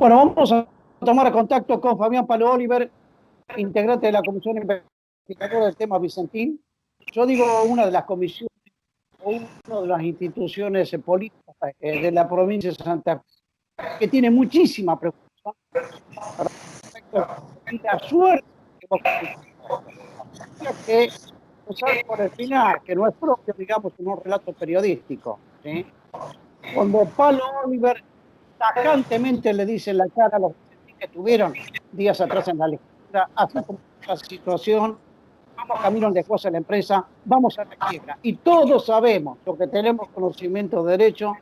Bueno, vamos a tomar contacto con Fabián Palo Oliver, integrante de la Comisión Investigadora del tema Vicentín. Yo digo una de las comisiones o una de las instituciones políticas de la provincia de Santa Fe que tiene muchísima preocupación respecto de la suerte que vos que empezar por el final, que no es propio, digamos, sino un relato periodístico, ¿sí? Cuando Palo Oliver tajantemente le dice en la cara a los que tuvieron días atrás en la legislatura, así como la situación, vamos camino al después de la empresa, vamos a la quiebra. Y todos sabemos, los que tenemos conocimiento de derecho,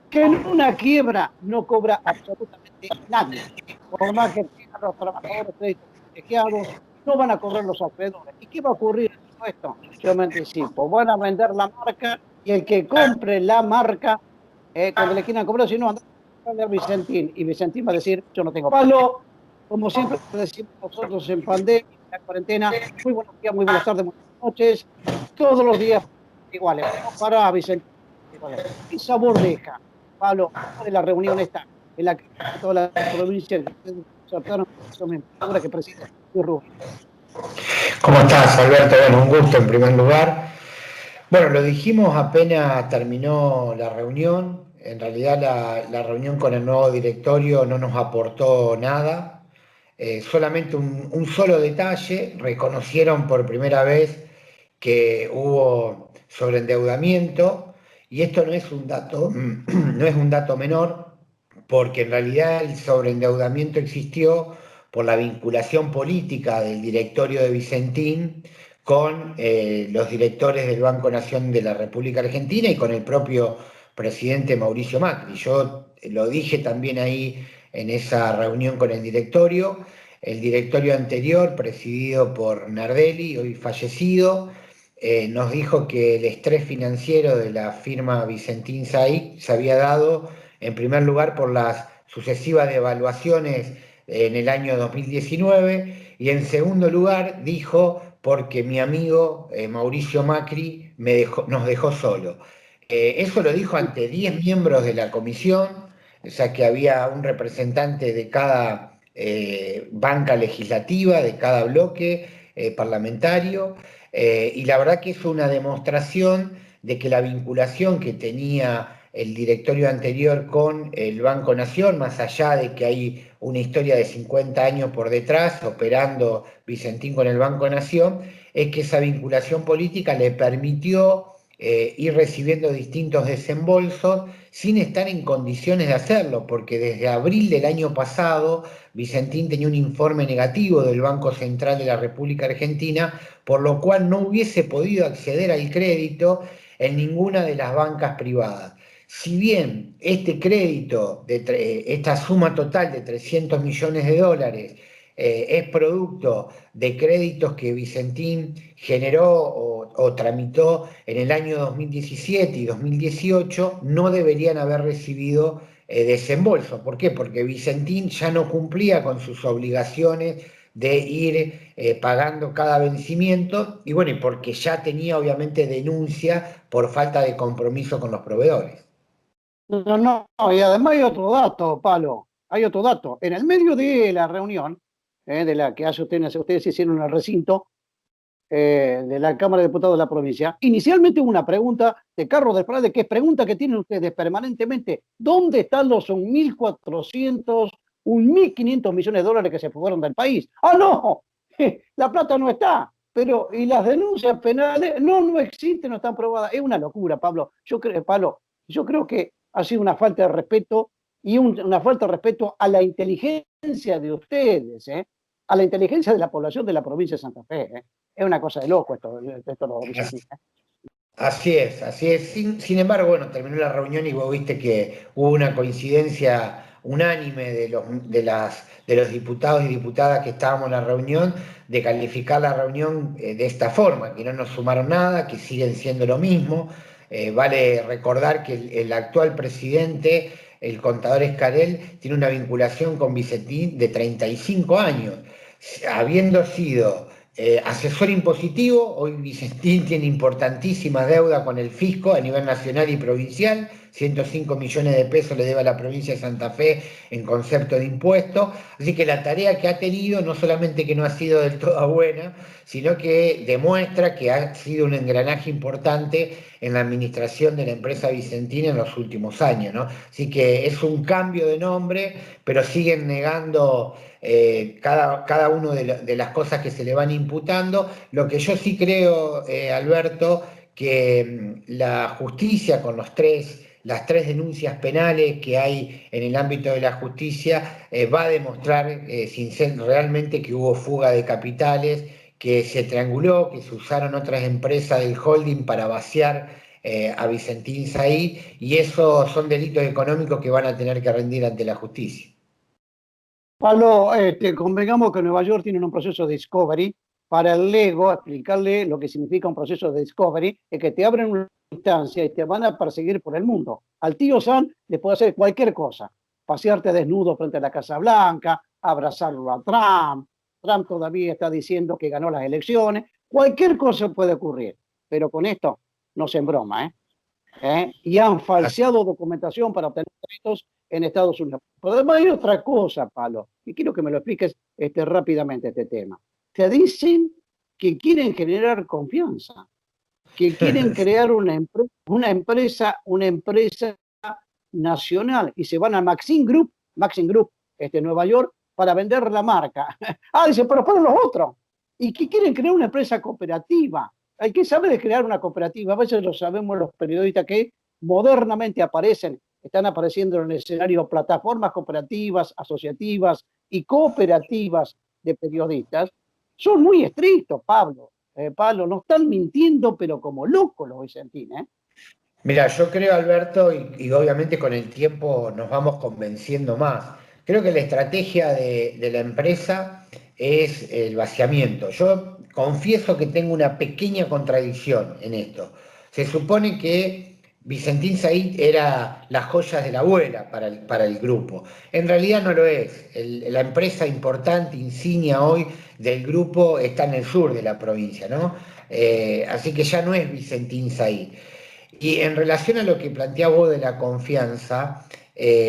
que en una quiebra no cobra absolutamente nadie. Por más que tengan los trabajadores créditos privilegiados, no van a cobrar los acreedores. ¿Y qué va a ocurrir en todo esto? Yo me anticipo, van a vender la marca y el que compre la marca, cuando le quieran cobrar, si no, andar a Vicentín. Y Vicentín va a decir, yo no tengo palo. Como siempre decimos nosotros en pandemia, en la cuarentena, muy buenos días, muy buenas tardes, muy buenas noches. Todos los días iguales. No para Vicentín. ¿Qué sabor deja, Pablo, de la reunión esta, en la que toda la provincia que preside Rubio? ¿Cómo estás, Alberto? Bueno, un gusto en primer lugar. Bueno, lo dijimos apenas terminó la reunión. En realidad la reunión con el nuevo directorio no nos aportó nada. Solamente un solo detalle. Reconocieron por primera vez que hubo sobreendeudamiento y esto no es un dato, no es un dato menor, porque en realidad el sobreendeudamiento existió por la vinculación política del directorio de Vicentín con los directores del Banco Nación de la República Argentina y con el propio presidente Mauricio Macri. Yo lo dije también ahí en esa reunión con el directorio anterior, presidido por Nardelli, hoy fallecido, nos dijo que el estrés financiero de la firma Vicentín SAIC se había dado en primer lugar por las sucesivas devaluaciones en el año 2019 y en segundo lugar dijo porque mi amigo Mauricio Macri nos dejó solo. Eso lo dijo ante 10 miembros de la comisión, o sea que había un representante de cada banca legislativa, de cada bloque parlamentario, y la verdad que es una demostración de que la vinculación que tenía el directorio anterior con el Banco Nación, más allá de que hay una historia de 50 años por detrás operando Vicentín con el Banco Nación, es que esa vinculación política le permitió ir recibiendo distintos desembolsos sin estar en condiciones de hacerlo, porque desde abril del año pasado Vicentín tenía un informe negativo del Banco Central de la República Argentina, por lo cual no hubiese podido acceder al crédito en ninguna de las bancas privadas. Si bien este crédito, esta suma total de 300 millones de dólares, es producto de créditos que Vicentín generó o tramitó en el año 2017 y 2018, no deberían haber recibido desembolso. ¿Por qué? Porque Vicentín ya no cumplía con sus obligaciones de ir pagando cada vencimiento y bueno, y porque ya tenía obviamente denuncia por falta de compromiso con los proveedores. No, no, y además hay otro dato, Palo, hay otro dato. En el medio de la reunión, de la que hace ustedes hicieron en el recinto, de la Cámara de Diputados de la provincia, inicialmente hubo una pregunta de Carlos de Frade, que es pregunta que tienen ustedes permanentemente: ¿dónde están los 1.400, 1.500 millones de dólares que se fueron del país? ¡Ah, no! La plata no está. Pero, ¿y las denuncias penales? No, no existen, no están probadas. Es una locura, Pablo. Yo creo que ha sido una falta de respeto y una falta de respeto a la inteligencia de ustedes, a la inteligencia de la población de la provincia de Santa Fe. Es una cosa de loco esto lo Vicentín. Así es, así es. Sin embargo, bueno, terminó la reunión y vos viste que hubo una coincidencia unánime de los diputados y diputadas que estábamos en la reunión de calificar la reunión de esta forma, que no nos sumaron nada, que siguen siendo lo mismo. Vale recordar que el actual presidente, el contador Escarel, tiene una vinculación con Vicentín de 35 años, habiendo sido asesor impositivo. Hoy Vicentín tiene importantísimas deudas con el fisco a nivel nacional y provincial, 105 millones de pesos le debe a la provincia de Santa Fe en concepto de impuestos. Así que la tarea que ha tenido no solamente que no ha sido del todo buena, sino que demuestra que ha sido un engranaje importante en la administración de la empresa Vicentina en los últimos años, ¿no? Así que es un cambio de nombre, pero siguen negando cada una de las cosas que se le van imputando. Lo que yo sí creo, Alberto, que la justicia con las tres denuncias penales que hay en el ámbito de la justicia va a demostrar realmente que hubo fuga de capitales, que se trianguló, que se usaron otras empresas del holding para vaciar a Vicentín Said, y esos son delitos económicos que van a tener que rendir ante la justicia. Pablo, convengamos que Nueva York tiene un proceso de discovery. Para el Lego, explicarle lo que significa un proceso de discovery, es que te abren una instancia y te van a perseguir por el mundo. Al tío Sam le puede hacer cualquier cosa, pasearte desnudo frente a la Casa Blanca, abrazarlo a Trump. Trump todavía está diciendo que ganó las elecciones. Cualquier cosa puede ocurrir, pero con esto no se embroma, ¿eh? Y han falseado documentación para obtener créditos en Estados Unidos. Pero además hay otra cosa, Pablo, y quiero que me lo expliques rápidamente este tema. Te dicen que quieren generar confianza, que quieren crear una empresa nacional y se van a Maxim Group, Nueva York, para vender la marca. Dice, pero para los otros. Y que quieren crear una empresa cooperativa. Hay que saber de crear una cooperativa. A veces lo sabemos los periodistas que modernamente están apareciendo en el escenario plataformas cooperativas, asociativas y cooperativas de periodistas. Son muy estrictos, Pablo. Pablo, no están mintiendo, pero como locos los vicentinos, ¿eh? Mira, yo creo, Alberto, y obviamente con el tiempo nos vamos convenciendo más. Creo que la estrategia de la empresa es el vaciamiento. Yo confieso que tengo una pequeña contradicción en esto. Se supone que Vicentín Said era las joyas de la abuela para el grupo. En realidad no lo es. La empresa importante, insignia hoy del grupo, está en el sur de la provincia, ¿no? Así que ya no es Vicentín Said. Y en relación a lo que planteaba vos de la confianza,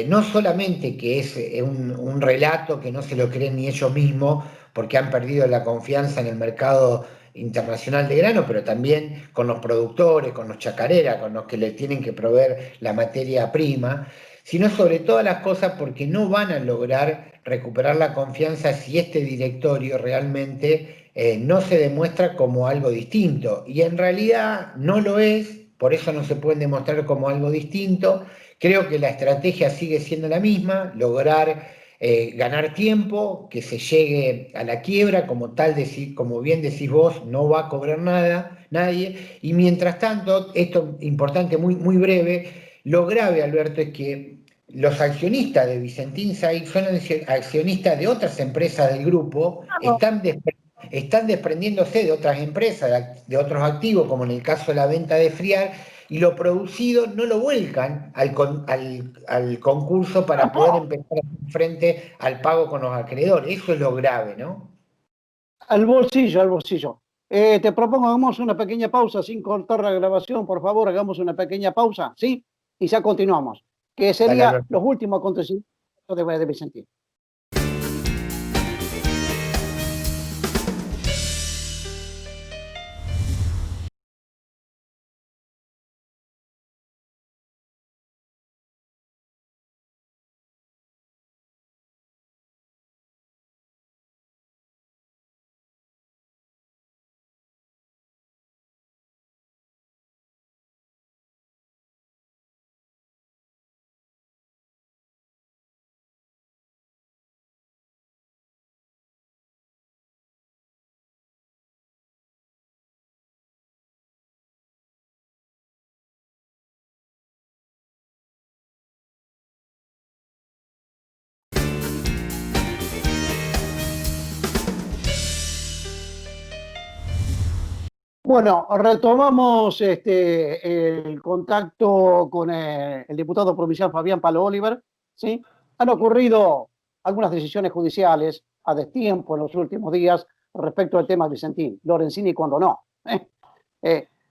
no solamente que es un relato que no se lo creen ni ellos mismos porque han perdido la confianza en el mercado internacional de grano, pero también con los productores, con los chacareras, con los que les tienen que proveer la materia prima, sino sobre todas las cosas porque no van a lograr recuperar la confianza si este directorio realmente no se demuestra como algo distinto. Y en realidad no lo es, por eso no se pueden demostrar como algo distinto. Creo que la estrategia sigue siendo la misma, lograr ganar tiempo, que se llegue a la quiebra, como tal, como bien decís vos, no va a cobrar nada, nadie. Y mientras tanto, esto importante, muy, muy breve, lo grave, Alberto, es que los accionistas de Vicentín Said son accionistas de otras empresas del grupo, están desprendiéndose de otras empresas, de otros activos, como en el caso de la venta de Friar, y lo producido no lo vuelcan al concurso para poder empezar a hacer frente al pago con los acreedores. Eso es lo grave, ¿no? Al bolsillo, al bolsillo. Te propongo, hagamos una pequeña pausa sin cortar la grabación, por favor, hagamos una pequeña pausa, ¿sí? Y ya continuamos, que Dale, sería Alberto. los últimos acontecimientos de Vicentín. Bueno, retomamos el contacto con el diputado provincial Fabián Palo Oliver, ¿sí? Han ocurrido algunas decisiones judiciales a destiempo en los últimos días respecto al tema Vicentín, Lorenzini cuando no.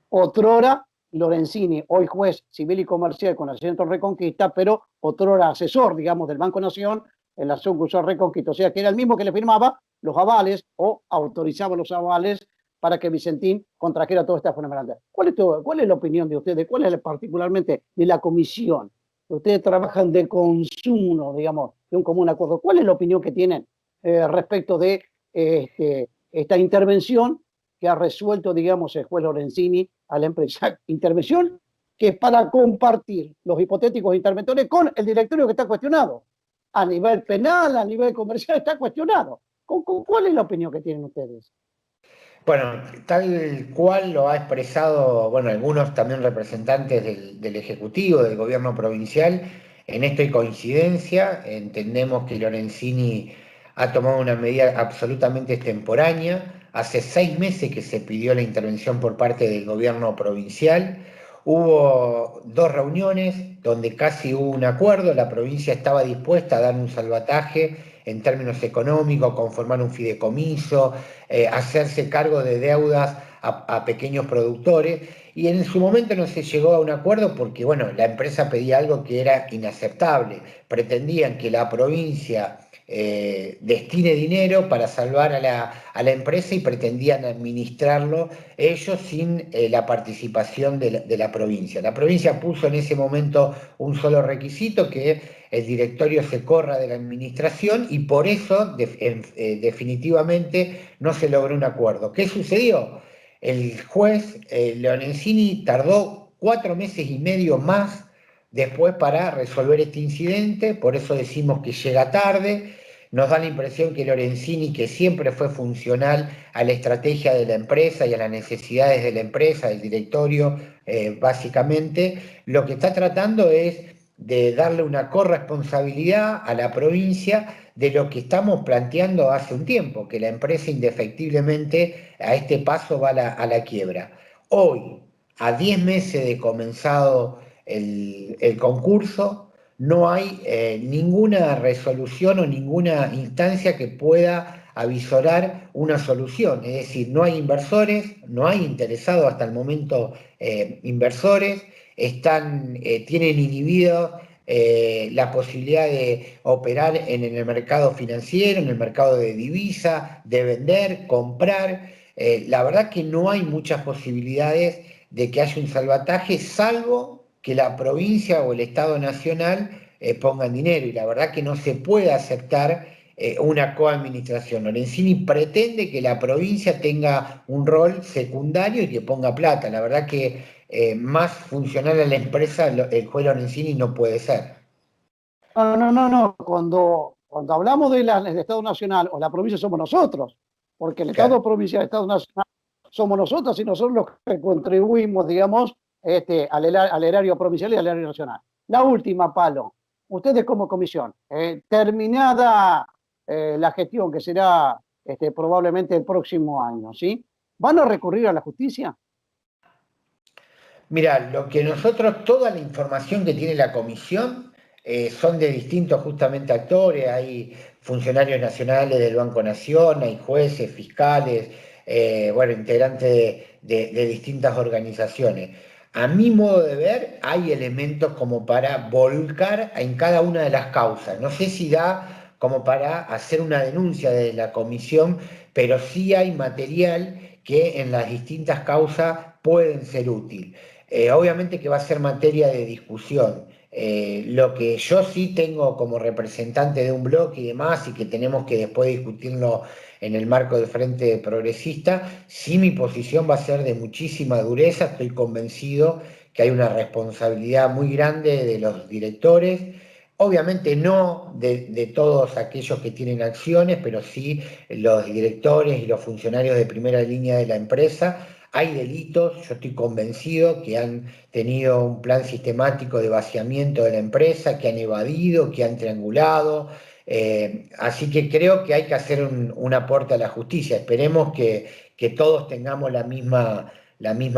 Otrora Lorenzini, hoy juez civil y comercial con la Centro Reconquista, pero otrora asesor, digamos, del Banco Nación en la sucursal Reconquista. O sea, que era el mismo que le firmaba los avales o autorizaba los avales para que Vicentín contrajera toda esta fenomenalidad. ¿Cuál es la opinión de ustedes? ¿Cuál es particularmente de la comisión? Ustedes trabajan de consumo, digamos, de un común acuerdo. ¿Cuál es la opinión que tienen respecto de esta intervención que ha resuelto, digamos, el juez Lorenzini a la empresa? Intervención que es para compartir los hipotéticos interventores con el directorio que está cuestionado. A nivel penal, a nivel comercial, está cuestionado. ¿Cuál es la opinión que tienen ustedes? Bueno, tal cual lo ha expresado, bueno, algunos también representantes del Ejecutivo, del gobierno provincial, en esto hay coincidencia, entendemos que Lorenzini ha tomado una medida absolutamente extemporánea, hace 6 meses que se pidió la intervención por parte del gobierno provincial, hubo 2 reuniones donde casi hubo un acuerdo, la provincia estaba dispuesta a dar un salvataje en términos económicos, conformar un fideicomiso, hacerse cargo de deudas a pequeños productores, y en su momento no se llegó a un acuerdo porque, bueno, la empresa pedía algo que era inaceptable. Pretendían que la provincia destine dinero para salvar a la empresa y pretendían administrarlo ellos sin la participación de la provincia. La provincia puso en ese momento un solo requisito, que el directorio se corra de la administración, y por eso definitivamente no se logró un acuerdo. ¿Qué sucedió? El juez Lorenzini tardó 4 meses y medio más después para resolver este incidente, por eso decimos que llega tarde. Nos da la impresión que Lorenzini, que siempre fue funcional a la estrategia de la empresa y a las necesidades de la empresa, del directorio, básicamente, lo que está tratando es de darle una corresponsabilidad a la provincia de lo que estamos planteando hace un tiempo, que la empresa indefectiblemente a este paso va a la quiebra. Hoy, a 10 meses de comenzado el concurso, no hay ninguna resolución o ninguna instancia que pueda avisorar una solución. Es decir, no hay inversores, no hay interesados hasta el momento inversores, tienen inhibido la posibilidad de operar en el mercado financiero, en el mercado de divisa, de vender, comprar. La verdad que no hay muchas posibilidades de que haya un salvataje, salvo que la provincia o el Estado Nacional pongan dinero, y la verdad que no se puede aceptar una coadministración. Lorenzini pretende que la provincia tenga un rol secundario y que ponga plata. La verdad que más funcional a la empresa el juez Lorenzini no puede ser. No, no, no, no. Cuando hablamos del Estado Nacional o la provincia somos nosotros, porque el Claro. Estado provincial, el Estado Nacional somos nosotros y nosotros los que contribuimos, digamos, al erario provincial y al erario nacional. La última, Palo, ustedes como comisión, terminada la gestión, que será probablemente el próximo año, ¿sí? ¿Van a recurrir a la justicia? Mira, lo que nosotros, toda la información que tiene la comisión son de distintos justamente actores, hay funcionarios nacionales del Banco Nación, hay jueces, fiscales, bueno, integrantes de distintas organizaciones. A mi modo de ver, hay elementos como para volcar en cada una de las causas. No sé si da como para hacer una denuncia de la comisión, pero sí hay material que en las distintas causas pueden ser útil. Obviamente que va a ser materia de discusión. Lo que yo sí tengo como representante de un bloque y demás, y que tenemos que después discutirlo en el marco del Frente Progresista, sí mi posición va a ser de muchísima dureza. Estoy convencido que hay una responsabilidad muy grande de los directores. Obviamente no de todos aquellos que tienen acciones, pero sí los directores y los funcionarios de primera línea de la empresa. Hay delitos, yo estoy convencido que han tenido un plan sistemático de vaciamiento de la empresa, que han evadido, que han triangulado. Así que creo que hay que hacer un aporte a la justicia. Esperemos que todos tengamos la misma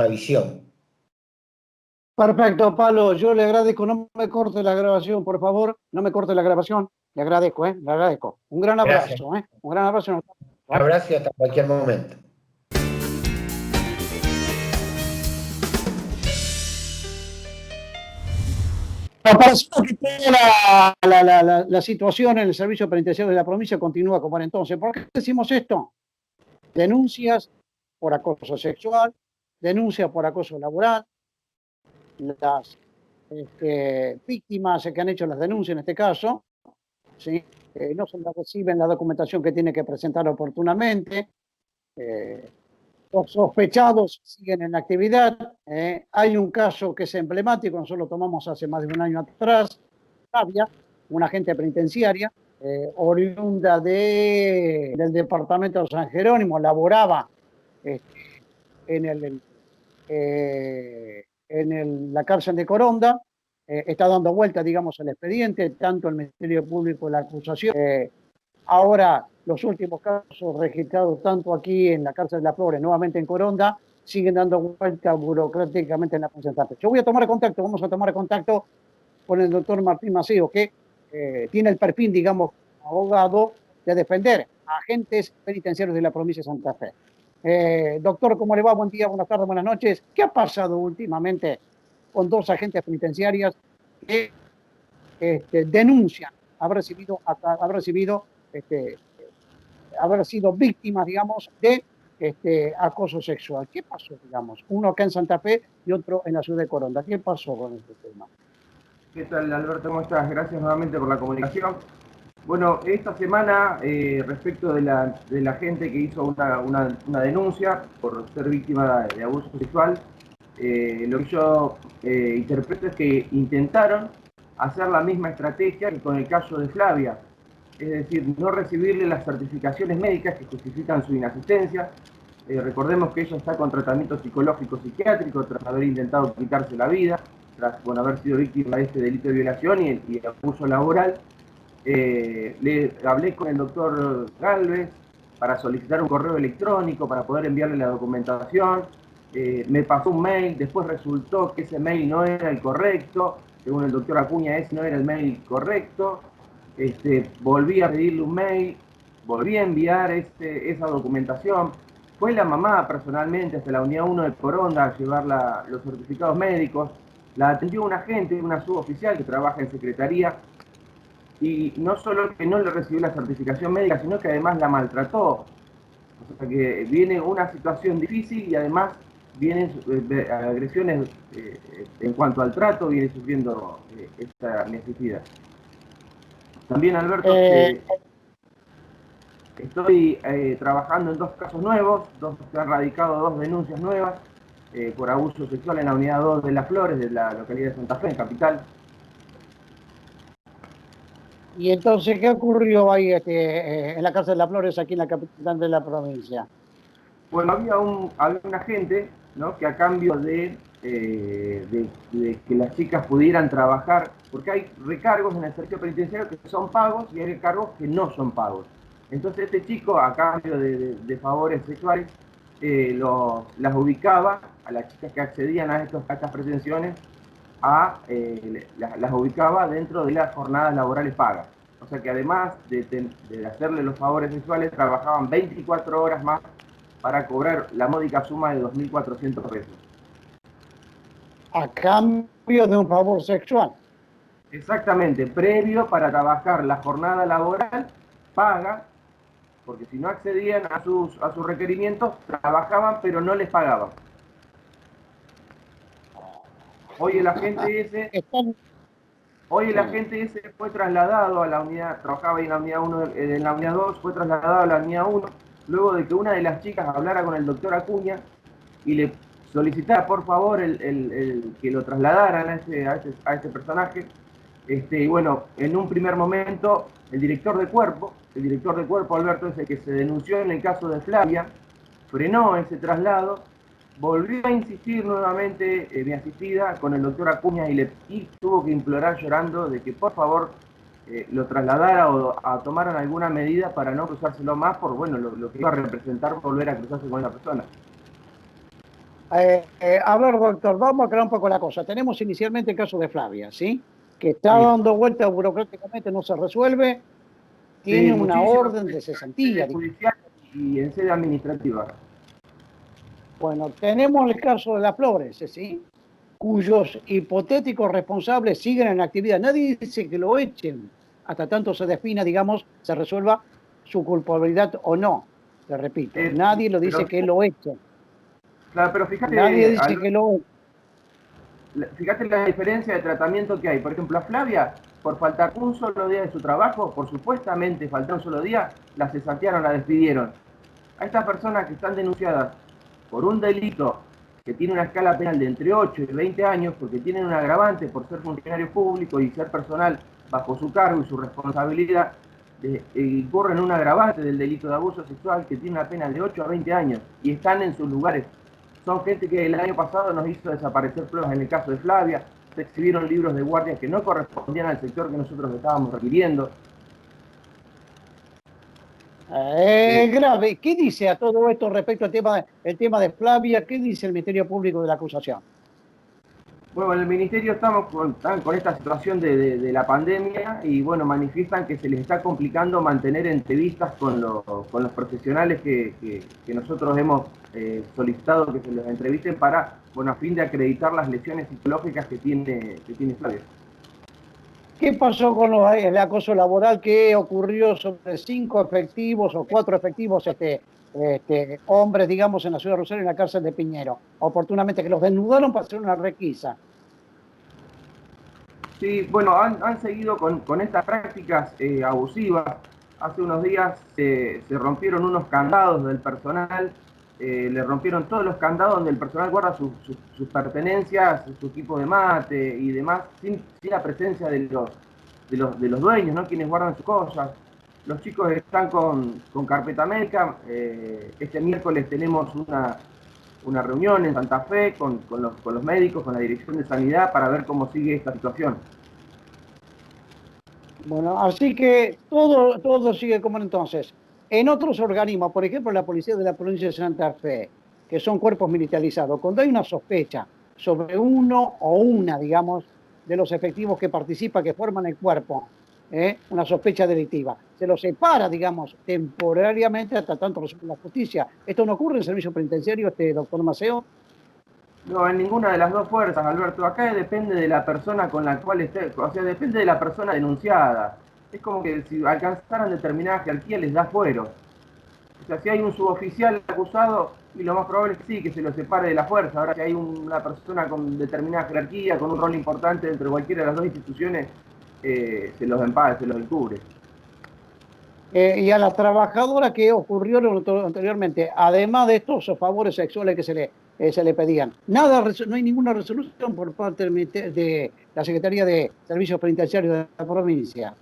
visión. Perfecto, Palo, yo le agradezco, no me corte la grabación, por favor, no me corte la grabación, le agradezco, le agradezco. Un gran Gracias. abrazo, un gran abrazo. Un abrazo y hasta cualquier momento. Pareciera que toda la situación en el servicio penitenciario de la provincia continúa como era entonces. ¿Por qué decimos esto? Denuncias por acoso sexual, denuncias por acoso laboral, las víctimas que han hecho las denuncias en este caso, ¿sí? No se reciben la documentación que tiene que presentar oportunamente, los sospechados siguen en actividad. Hay un caso que es emblemático, nosotros lo tomamos hace más de un año atrás, Flavia, una agente penitenciaria, oriunda del departamento de San Jerónimo, laboraba en la cárcel de Coronda, está dando vuelta, digamos, el expediente, tanto el Ministerio Público, la acusación. Ahora, los últimos casos registrados tanto aquí en la cárcel de Las Flores, nuevamente en Coronda, siguen dando vuelta burocráticamente en la presentación. Yo voy a tomar contacto, vamos a tomar contacto con el doctor Martín Maceo, que tiene el perfil, digamos, abogado de defender a agentes penitenciarios de la provincia de Santa Fe. Doctor, ¿cómo le va? Buen día, buenas tardes, buenas noches. ¿Qué ha pasado últimamente con dos agentes penitenciarias que denuncian haber sido víctimas, digamos, de acoso sexual? ¿Qué pasó, digamos? Uno acá en Santa Fe y otro en la ciudad de Coronda. ¿Qué pasó con este tema? ¿Qué tal, Alberto? ¿Cómo estás? Gracias nuevamente por la comunicación. Bueno, esta semana, respecto de la gente que hizo una denuncia por ser víctima de abuso sexual, lo que yo interpreto es que intentaron hacer la misma estrategia que con el caso de Flavia, es decir, no recibirle las certificaciones médicas que justifican su inasistencia. Recordemos que ella está con tratamiento psicológico psiquiátrico tras haber intentado quitarse la vida, tras haber sido víctima de este delito de violación y abuso laboral. Le hablé con el doctor Galvez para solicitar un correo electrónico para poder enviarle la documentación. Me pasó un mail, después resultó que ese mail no era el correcto, según el doctor Acuña ese no era el mail correcto. Volví a pedirle un mail, volví a enviar esa documentación. Fue la mamá personalmente hasta la unidad 1 de Coronda a llevar los certificados médicos. La atendió un agente, una suboficial que trabaja en secretaría, y no solo que no le recibió la certificación médica, sino que además la maltrató. O sea que viene una situación difícil y además vienen agresiones en cuanto al trato, viene sufriendo esta necesidad. También, Alberto, estoy trabajando en dos casos nuevos, se han radicado dos denuncias nuevas por abuso sexual en la unidad 2 de Las Flores, de la localidad de Santa Fe, en capital. Y entonces, ¿qué ocurrió ahí en la cárcel de Las Flores, aquí en la capital de la provincia? Bueno, había un agente, ¿no?, que a cambio de que las chicas pudieran trabajar, porque hay recargos en el servicio penitenciario que son pagos y hay recargos que no son pagos. Entonces este chico, a cambio de favores sexuales, las ubicaba a las chicas que accedían a estas pretensiones, las ubicaba dentro de las jornadas laborales pagas. O sea que además de hacerle los favores sexuales, trabajaban 24 horas más para cobrar la módica suma de 2.400 pesos. A cambio de un favor sexual. Exactamente, previo para trabajar la jornada laboral paga, porque si no accedían a sus requerimientos, trabajaban pero no les pagaban. Hoy el agente ese fue trasladado a la unidad, trabajaba en la unidad 1, en la unidad 2, fue trasladado a la unidad 1, luego de que una de las chicas hablara con el doctor Acuña y le solicitara por favor que lo trasladaran a este personaje. Y bueno, en un primer momento, el director de cuerpo, Alberto, ese que se denunció en el caso de Flavia, frenó ese traslado, volvió a insistir nuevamente mi asistida con el doctor Acuña y tuvo que implorar llorando de que por favor lo trasladara o tomaran alguna medida para no cruzárselo más por lo que iba a representar volver a cruzarse con esa persona. A ver, doctor, vamos a aclarar un poco la cosa. Tenemos inicialmente el caso de Flavia, ¿sí? Que está dando vuelta burocráticamente, no se resuelve, tiene una orden de cesantía. Judicial y en sede administrativa. Bueno, tenemos el caso de Las Flores, ¿sí? cuyos hipotéticos responsables siguen en actividad. Nadie dice que lo echen hasta tanto se defina, digamos, se resuelva su culpabilidad o no. Te repito, nadie lo dice pero, que lo echen. claro, pero fíjate, Nadie dice que lo echen. Fíjate la diferencia de tratamiento que hay. Por ejemplo, a Flavia, por faltar un solo día de su trabajo, por supuestamente faltar un solo día, la cesantearon, la despidieron. A estas personas que están denunciadas por un delito que tiene una escala penal de entre 8 y 20 años, porque tienen un agravante por ser funcionario público y ser personal bajo su cargo y su responsabilidad, incurren en un agravante del delito de abuso sexual que tiene una pena de 8 a 20 años y están en sus lugares. Son gente que el año pasado nos hizo desaparecer pruebas en el caso de Flavia, se exhibieron libros de guardias que no correspondían al sector que nosotros estábamos requiriendo. Grave. ¿Qué dice a todo esto respecto al tema de Flavia? ¿Qué dice el Ministerio Público de la acusación? Bueno, en el Ministerio están con esta situación de la pandemia y bueno, manifiestan que se les está complicando mantener entrevistas con los profesionales que nosotros hemos solicitado que se los entrevisten para, bueno, a fin de acreditar las lesiones psicológicas que tiene Flavia. ¿Qué pasó con el acoso laboral que ocurrió sobre 5 efectivos o 4 efectivos hombres, digamos, en la ciudad de Rosario, en la cárcel de Piñero? Oportunamente que los desnudaron para hacer una requisa. Sí, bueno, han seguido con estas prácticas abusivas. Hace unos días se rompieron unos candados del personal, le rompieron todos los candados donde el personal guarda sus pertenencias, su equipo de mate y demás, sin la presencia de los dueños, ¿no? Quienes guardan sus cosas. Los chicos están con carpeta médica. Este miércoles tenemos una reunión en Santa Fe con los médicos, con la Dirección de Sanidad, para ver cómo sigue esta situación. Bueno, así que todo sigue como entonces. En otros organismos, por ejemplo, la Policía de la Provincia de Santa Fe, que son cuerpos militarizados, cuando hay una sospecha sobre uno o una, digamos, de los efectivos que participan, que forman el cuerpo, una sospecha delictiva, se los separa, digamos, temporariamente hasta tanto resuelve la justicia. ¿Esto no ocurre en el servicio penitenciario, doctor Maceo? No, en ninguna de las dos fuerzas, Alberto. Acá depende de la persona con la cual esté, o sea, depende de la persona denunciada. Es como que si alcanzaran determinada jerarquía les da fuero. O sea, si hay un suboficial acusado, y lo más probable es que sí, que se lo separe de la fuerza. Ahora, si hay una persona con determinada jerarquía, con un rol importante dentro de cualquiera de las dos instituciones, se los empade, se los encubre. Y a la trabajadora que ocurrió anteriormente, además de estos favores sexuales que se le pedían, no hay ninguna resolución por parte de la Secretaría de Servicios Penitenciarios de la provincia.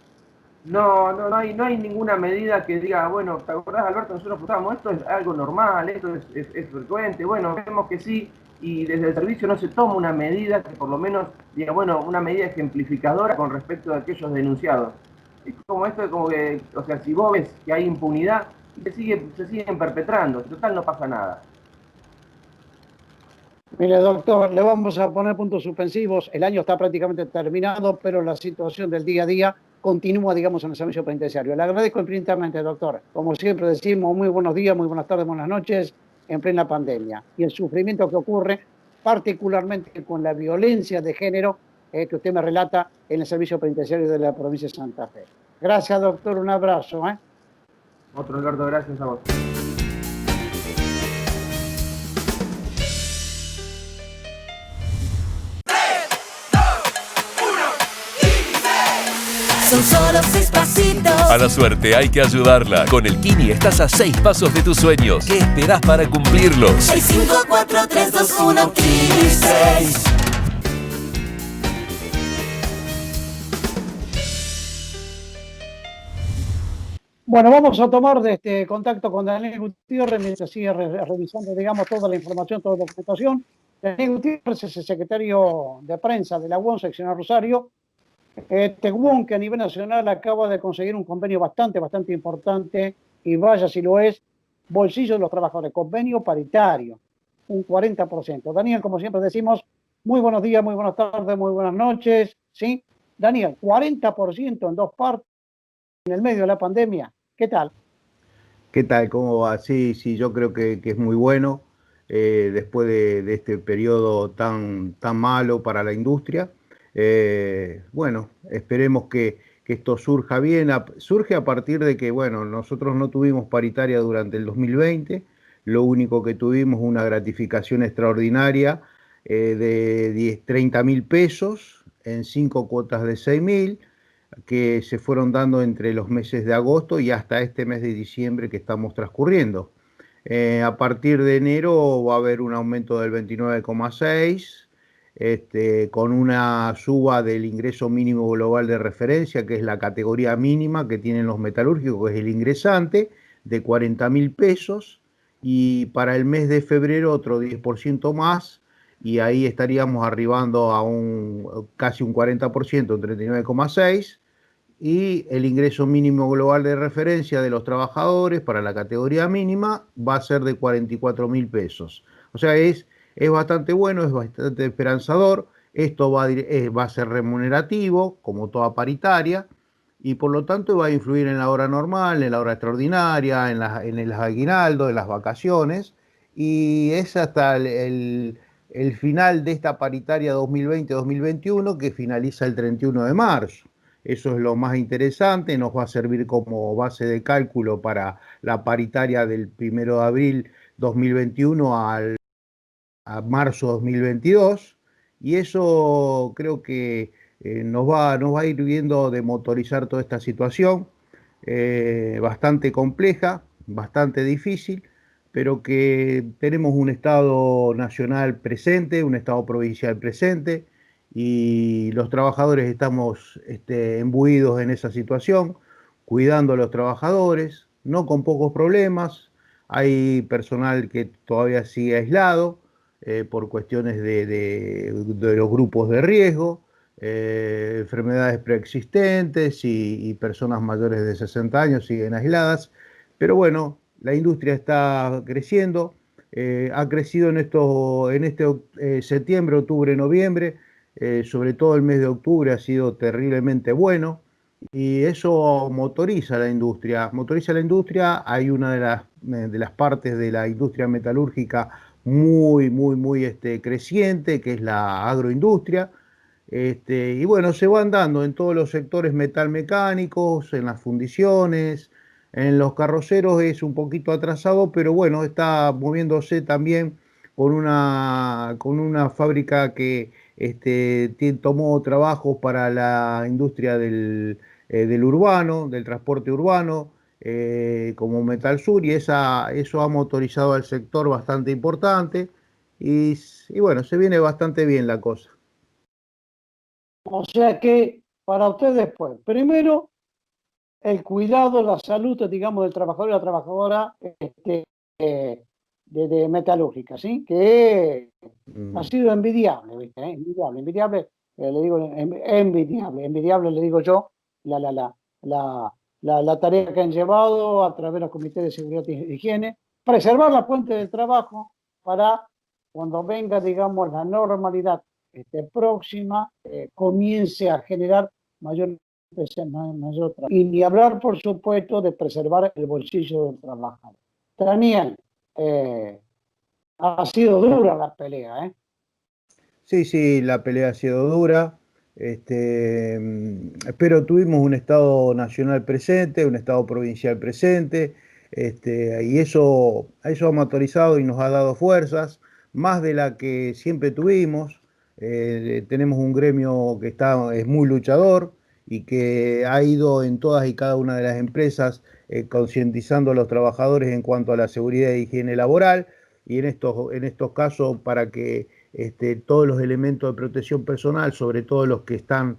No hay ninguna medida que diga, bueno, ¿te acordás, Alberto? Nosotros putábamos, esto es algo normal, esto es frecuente. Bueno, vemos que sí, y desde el servicio no se toma una medida que por lo menos diga, bueno, una medida ejemplificadora con respecto a aquellos denunciados. Es como esto, como que, o sea, si vos ves que hay impunidad, se siguen perpetrando, en total no pasa nada. Mire, doctor, le vamos a poner puntos suspensivos. El año está prácticamente terminado, pero la situación del día a día continúa, digamos, en el servicio penitenciario. Le agradezco infinitamente, doctor. Como siempre decimos, muy buenos días, muy buenas tardes, buenas noches, en plena pandemia. Y el sufrimiento que ocurre, particularmente con la violencia de género que usted me relata en el servicio penitenciario de la provincia de Santa Fe. Gracias, doctor. Un abrazo. Otro, Alberto, gracias a vos. Son solo 6 pasitos. A la suerte hay que ayudarla. Con el Kini estás a 6 pasos de tus sueños. ¿Qué esperás para cumplirlos? 6, 5, 4, 3, 2, 1, Kini 6. Bueno, vamos a tomar contacto con Daniel Gutiérrez mientras sigue revisando, digamos, toda la información, toda la documentación. Daniel Gutiérrez es el secretario de prensa de la UON seccional Rosario. UON que a nivel nacional acaba de conseguir un convenio bastante importante, y vaya si lo es, bolsillo de los trabajadores, convenio paritario, un 40%. Daniel, como siempre decimos, muy buenos días, muy buenas tardes, muy buenas noches, ¿sí? Daniel, 40% en 2 partes en el medio de la pandemia. ¿Qué tal? ¿Qué tal? ¿Cómo va? Sí, yo creo que es muy bueno. después de este periodo tan malo para la industria. Bueno, esperemos que esto surja bien. Surge a partir de que, bueno, nosotros no tuvimos paritaria durante el 2020, lo único que tuvimos una gratificación extraordinaria de 30.000 pesos en 5 cuotas de 6.000, que se fueron dando entre los meses de agosto y hasta este mes de diciembre que estamos transcurriendo. A partir de enero va a haber un aumento del 29,6%, con una suba del ingreso mínimo global de referencia, que es la categoría mínima que tienen los metalúrgicos, que es el ingresante, de 40.000 pesos, y para el mes de febrero otro 10% más, y ahí estaríamos arribando a casi un 40%, un 39,6%, y el ingreso mínimo global de referencia de los trabajadores para la categoría mínima va a ser de 44.000 pesos. O sea, es bastante bueno, es bastante esperanzador. Esto va a ser remunerativo, como toda paritaria, y por lo tanto va a influir en la hora normal, en la hora extraordinaria, en el aguinaldo, en las vacaciones, y es hasta el final de esta paritaria 2020-2021 que finaliza el 31 de marzo. Eso es lo más interesante, nos va a servir como base de cálculo para la paritaria del 1 de abril 2021 a marzo 2022, y eso creo que nos va a ir viendo de motorizar toda esta situación, bastante compleja, bastante difícil, pero que tenemos un Estado nacional presente, un Estado provincial presente, y los trabajadores estamos imbuidos en esa situación, cuidando a los trabajadores, no con pocos problemas. Hay personal que todavía sigue aislado por cuestiones de los grupos de riesgo, enfermedades preexistentes, y personas mayores de 60 años siguen aisladas. Pero bueno, la industria está creciendo, ha crecido en este septiembre, octubre, noviembre. Sobre todo el mes de octubre ha sido terriblemente bueno, y eso motoriza la industria. Motoriza la industria. Hay una de las partes de la industria metalúrgica muy creciente, que es la agroindustria. Y bueno, se van dando en todos los sectores metalmecánicos, en las fundiciones, en los carroceros es un poquito atrasado, pero bueno, está moviéndose también con una fábrica que tomó trabajos para la industria del urbano, del transporte urbano, como Metal Sur, y eso ha motorizado al sector bastante importante, y bueno, se viene bastante bien la cosa. O sea que para ustedes, pues, primero, el cuidado, la salud, digamos, del trabajador y la trabajadora de metalúrgica, ¿sí? Que ha sido envidiable, ¿viste? Envidiable, le digo, envidiable, le digo yo, la tarea que han llevado a través de los comités de seguridad e higiene, preservar la fuente de trabajo para cuando venga, digamos, la normalidad próxima, comience a generar mayor trabajo. Y ni hablar, por supuesto, de preservar el bolsillo del trabajador. Daniel, ha sido dura la pelea, ¿eh? Sí, la pelea ha sido dura, pero tuvimos un Estado nacional presente, un Estado provincial presente, y eso ha motorizado y nos ha dado fuerzas, más de la que siempre tuvimos. Tenemos un gremio que es muy luchador y que ha ido en todas y cada una de las empresas concientizando a los trabajadores en cuanto a la seguridad e higiene laboral, y en estos casos para que todos los elementos de protección personal, sobre todo los que están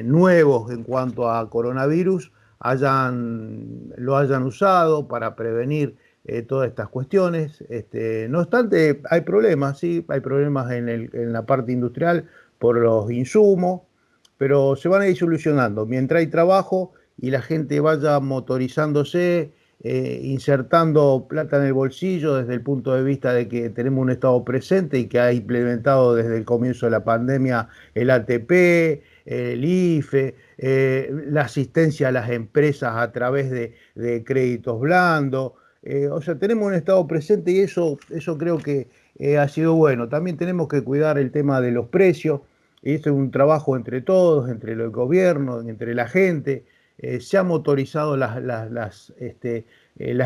nuevos en cuanto a coronavirus, lo hayan usado para prevenir todas estas cuestiones. No obstante, hay problemas, sí, hay problemas en la parte industrial por los insumos, pero se van a ir solucionando. Mientras hay trabajo y la gente vaya motorizándose, insertando plata en el bolsillo desde el punto de vista de que tenemos un Estado presente y que ha implementado desde el comienzo de la pandemia el ATP, el IFE, la asistencia a las empresas a través de créditos blandos, O sea, tenemos un Estado presente y eso creo que ha sido bueno. También tenemos que cuidar el tema de los precios. Y esto es un trabajo entre todos, entre el gobierno, entre la gente. Se han motorizado las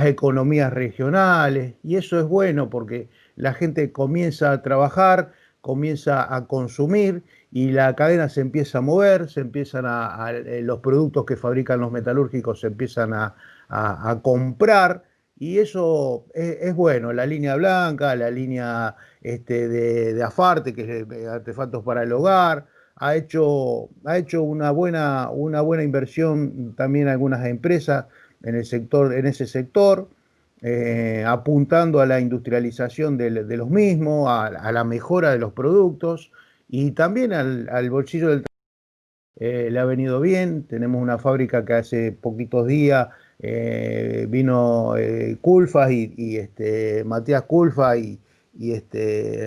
economías regionales y eso es bueno porque la gente comienza a trabajar, comienza a consumir y la cadena se empieza a mover, los productos que fabrican los metalúrgicos se empiezan a comprar y eso es bueno. La línea blanca, la línea de Afarte, que es artefactos para el hogar, ha hecho una buena inversión también algunas empresas en ese sector, apuntando a la industrialización de los mismos, a la mejora de los productos y también al bolsillo del le ha venido bien. Tenemos una fábrica que hace poquitos días vino Culfas Matías Culfas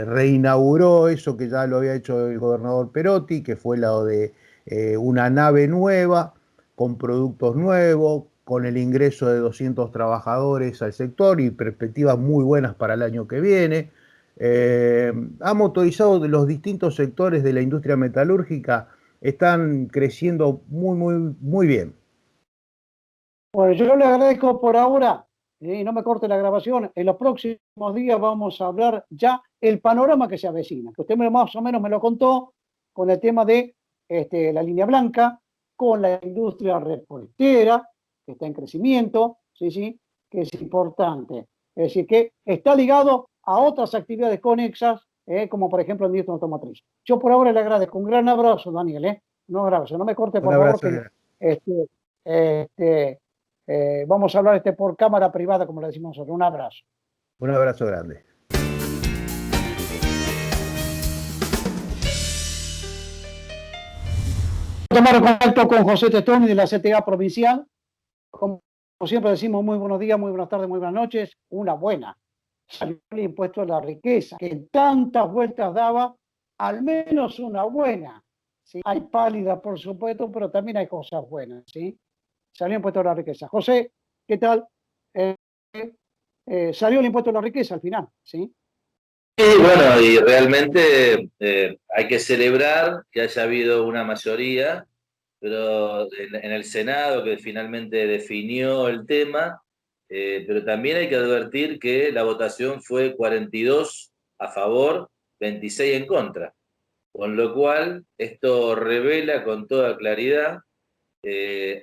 reinauguró eso que ya lo había hecho el gobernador Perotti, que fue lo de una nave nueva, con productos nuevos, con el ingreso de 200 trabajadores al sector y perspectivas muy buenas para el año que viene. Ha motorizado los distintos sectores de la industria metalúrgica, están creciendo muy bien. Bueno, yo le agradezco por ahora y no me corte la grabación. En los próximos días vamos a hablar ya el panorama que se avecina, que usted más o menos me lo contó con el tema de la línea blanca, con la industria reportera, que está en crecimiento, sí, que es importante. Es decir, que está ligado a otras actividades conexas, como por ejemplo la industria automotriz. Yo por ahora le agradezco. Un gran abrazo, Daniel. Un abrazo. No me corte, por Un favor, abrazo. que vamos a hablar por cámara privada, como le decimos nosotros. Un abrazo. Un abrazo grande. Tomar contacto con José Tetoni de la CTA provincial. Como siempre decimos, muy buenos días, muy buenas tardes, muy buenas noches. Una buena. Salió el impuesto a la riqueza, que tantas vueltas daba, al menos una buena. ¿Sí? Hay pálida, por supuesto, pero también hay cosas buenas. ¿Sí? Salió el impuesto a la riqueza. José, ¿qué tal? Salió el impuesto a la riqueza al final, ¿sí? Sí, bueno, y realmente hay que celebrar que haya habido una mayoría, pero en el Senado que finalmente definió el tema, pero también hay que advertir que la votación fue 42 a favor, 26 en contra, con lo cual esto revela con toda claridad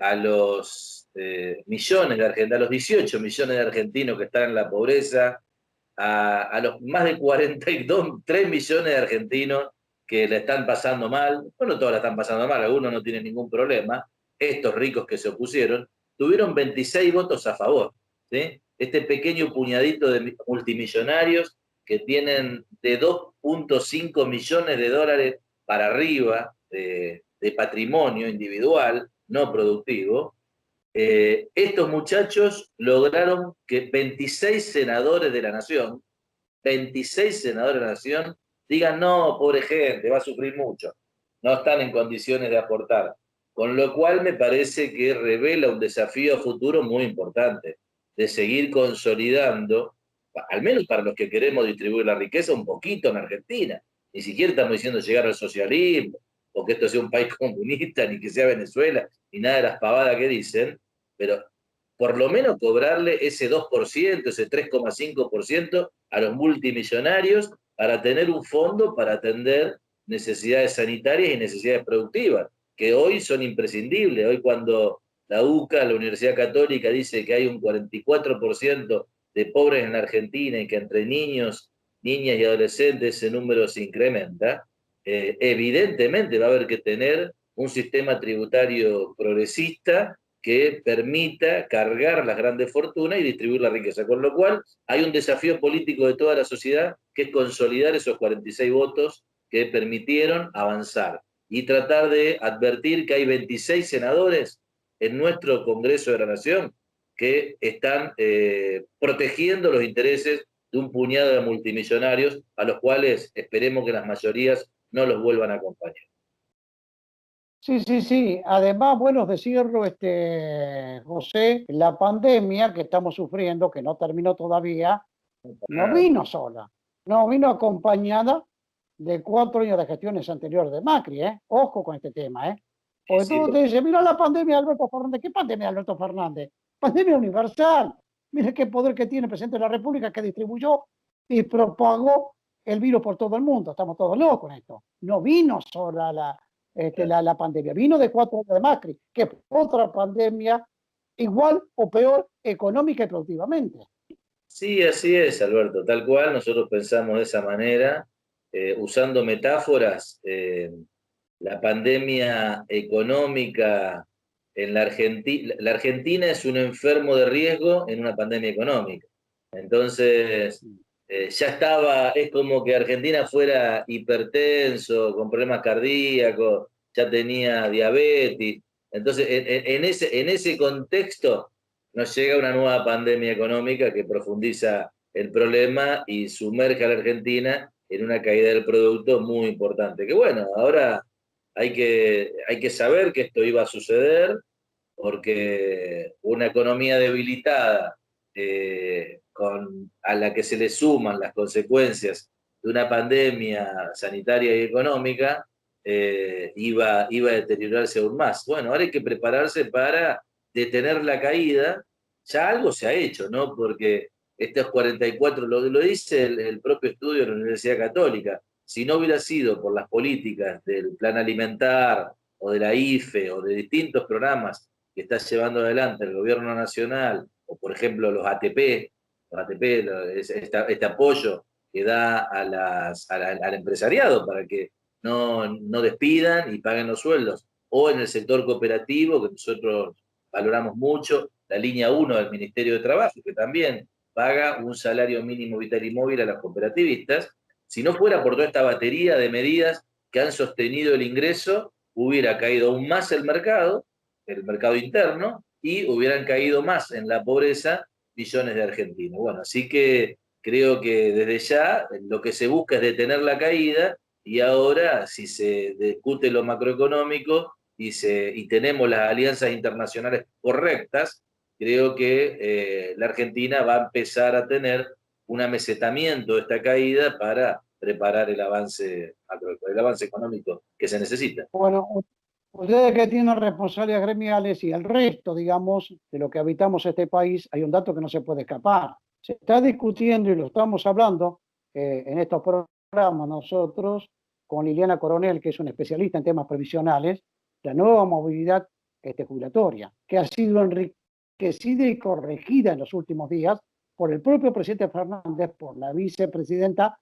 a los millones de argentinos, a los 18 millones de argentinos que están en la pobreza, a los más de 3 millones de argentinos que la están pasando mal. Bueno, todos la están pasando mal, algunos no tienen ningún problema. Estos ricos que se opusieron tuvieron 26 votos a favor. ¿Sí? Este pequeño puñadito de multimillonarios que tienen de 2.5 millones de dólares para arriba de patrimonio individual, no productivo, estos muchachos lograron que 26 senadores de la Nación, 26 senadores de la Nación, digan, no, pobre gente, va a sufrir mucho, no están en condiciones de aportar. Con lo cual me parece que revela un desafío futuro muy importante, de seguir consolidando, al menos para los que queremos distribuir la riqueza, un poquito en Argentina. Ni siquiera estamos diciendo llegar al socialismo, o que esto sea un país comunista, ni que sea Venezuela, ni nada de las pavadas que dicen, pero por lo menos cobrarle ese 2%, ese 3,5% a los multimillonarios para tener un fondo para atender necesidades sanitarias y necesidades productivas, que hoy son imprescindibles. Hoy cuando la UCA, la Universidad Católica, dice que hay un 44% de pobres en la Argentina y que entre niños, niñas y adolescentes ese número se incrementa, evidentemente va a haber que tener un sistema tributario progresista que permita cargar las grandes fortunas y distribuir la riqueza. Con lo cual, hay un desafío político de toda la sociedad que es consolidar esos 46 votos que permitieron avanzar y tratar de advertir que hay 26 senadores en nuestro Congreso de la Nación que están protegiendo los intereses de un puñado de multimillonarios a los cuales esperemos que las mayorías no los vuelvan a acompañar. Sí, sí, sí. Además, bueno, decirlo, José, la pandemia que estamos sufriendo, que no terminó todavía, no Ah, vino sola, no vino acompañada de 4 años de gestiones anteriores de Macri, ¿eh? Ojo con este tema, ¿eh? Porque sí, todo te dice, mira la pandemia de Alberto Fernández. ¿Qué pandemia de Alberto Fernández? Pandemia universal. Mire qué poder que tiene el presidente de la República que distribuyó y propagó el virus por todo el mundo. Estamos todos locos con esto. No vino sola la pandemia, vino de 4 años de Macri, que fue otra pandemia igual o peor económica y productivamente. sí, así es, Alberto, tal cual, nosotros pensamos de esa manera, usando metáforas, la pandemia económica en la Argentina es un enfermo de riesgo en una pandemia económica. Entonces, ya estaba, es como que Argentina fuera hipertenso, con problemas cardíacos, ya tenía diabetes. Entonces, en ese contexto nos llega una nueva pandemia económica que profundiza el problema y sumerge a la Argentina en una caída del producto muy importante. Que bueno, ahora hay que saber que esto iba a suceder porque una economía debilitada a la que se le suman las consecuencias de una pandemia sanitaria y económica, iba a deteriorarse aún más. Bueno, ahora hay que prepararse para detener la caída. Ya algo se ha hecho, ¿no? Porque estos 44, lo dice el propio estudio de la Universidad Católica, si no hubiera sido por las políticas del plan alimentar o de la IFE o de distintos programas que está llevando adelante el gobierno nacional, o por ejemplo los ATP este apoyo que da al empresariado para que no despidan y paguen los sueldos, o en el sector cooperativo, que nosotros valoramos mucho, la línea 1 del Ministerio de Trabajo, que también paga un salario mínimo vital y móvil a los cooperativistas. Si no fuera por toda esta batería de medidas que han sostenido el ingreso, hubiera caído aún más el mercado interno, y hubieran caído más en la pobreza millones de argentinos. Bueno, así que creo que desde ya lo que se busca es detener la caída, y ahora si se discute lo macroeconómico y tenemos las alianzas internacionales correctas, creo que la Argentina va a empezar a tener un amesetamiento de esta caída para preparar el avance económico que se necesita. Bueno, ustedes que tienen responsabilidades gremiales y el resto, digamos, de lo que habitamos este país, hay un dato que no se puede escapar. Se está discutiendo y lo estamos hablando en estos programas nosotros con Liliana Coronel, que es una especialista en temas previsionales, la nueva movilidad jubilatoria, que ha sido enriquecida y corregida en los últimos días por el propio presidente Fernández, por la vicepresidenta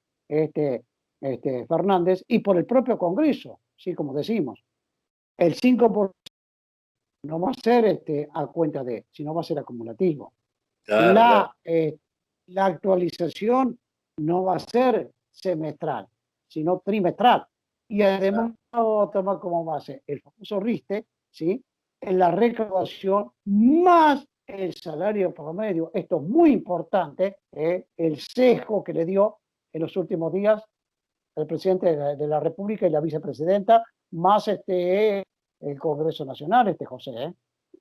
Fernández y por el propio Congreso, sí, como decimos. El 5% no va a ser a cuenta de, sino va a ser acumulativo. Claro, claro. La actualización no va a ser semestral, sino trimestral. Y además vamos a tomar como base el famoso RISTE, ¿sí? En la recaudación más el salario promedio. Esto es muy importante, el sesgo que le dio en los últimos días el presidente de la República y la vicepresidenta, más el Congreso Nacional, José, ¿eh?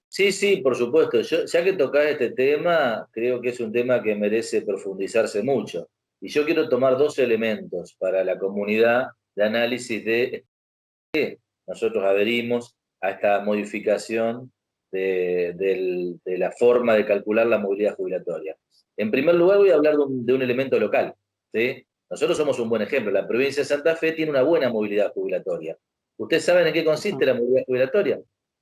Sí, sí, por supuesto. Ya que tocás este tema, creo que es un tema que merece profundizarse mucho. Y yo quiero tomar dos elementos para la comunidad de análisis de qué nosotros adherimos a esta modificación de la forma de calcular la movilidad jubilatoria. En primer lugar, voy a hablar de un elemento local, ¿sí? Nosotros somos un buen ejemplo. La provincia de Santa Fe tiene una buena movilidad jubilatoria. ¿Ustedes saben en qué consiste la movilidad jubilatoria?